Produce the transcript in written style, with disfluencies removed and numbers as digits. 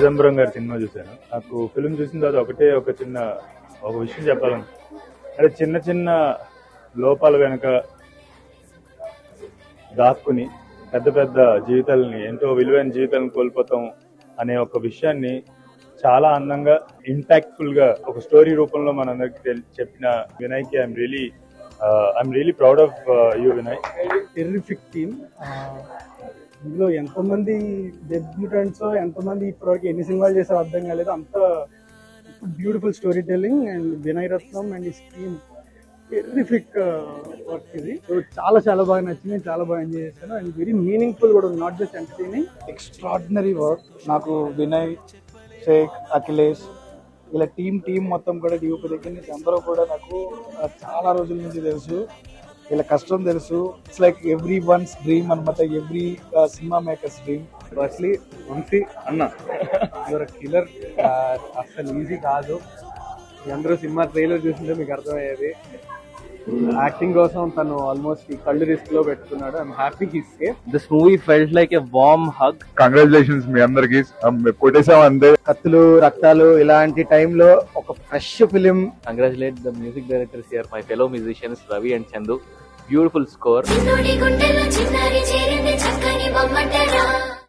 చిదంబరం గారి సినిమా చూశాను. నాకు ఫిల్మ్ చూసిన తర్వాత ఒక విషయం చెప్పాలను, అంటే చిన్న చిన్న లోపాల వెనుక దాక్కుని పెద్ద పెద్ద జీవితాలని, ఎంతో విలువైన జీవితాలను కోల్పోతాం అనే ఒక విషయాన్ని చాలా అందంగా ఇంపాక్ట్ఫుల్ గా ఒక స్టోరీ రూపంలో మనందరికి చెప్పిన వినయ్కి I'm really proud of you Vinay. Terrific team. ఇందులో ఎంతమంది డెబ్యూటెంట్స్, ఎంతమంది ఇప్పటివరకు ఎన్ని సినిమాలు చేసారో అర్థం కాలేదు. అంత beautiful story telling and Vinay Ratnam and ఈ టీమ్ టెర్రిఫిక్ వర్క్ ఇది. సో చాలా చాలా బాగా నచ్చింది, చాలా బాగా ఎంజాయ్ చేశాను అండ్ వెరీ మీనింగ్ఫుల్ కూడా, not just entertaining. Extraordinary work. నాకు వినయ్, షేక్, అఖిలేష్ ఇలా టీం మొత్తం కూడా డిఓపి దగ్గర నుంచి అందరూ కూడా నాకు చాలా రోజుల నుంచి తెలుసు. ఇలా కష్టం తెలుసు. It's like every one's dream అనమాట, every cinema makers dream. Firstly Vamsi అన్న, యువర్ కిల్లర్. అసలు ఈజీ కాదు. అందరూ సినిమా ట్రైలర్ చూసింటే మీకు అర్థమయ్యేది. యాక్టింగ్ కోసం తను ఆల్మోస్ట్ ఈ కళ్ళు రిస్క్ లో పెట్టుకున్నాడు. I'm happy he's safe. This movie felt like a warm hug. Congratulations మీ అందరికి, కొట్టేసాం అంతే. కత్తులు రక్తాలు ఇలాంటి టైంలో ఒక fresh film. Congratulate the music directors here, my fellow musicians Ravi and Chandu. Beautiful score.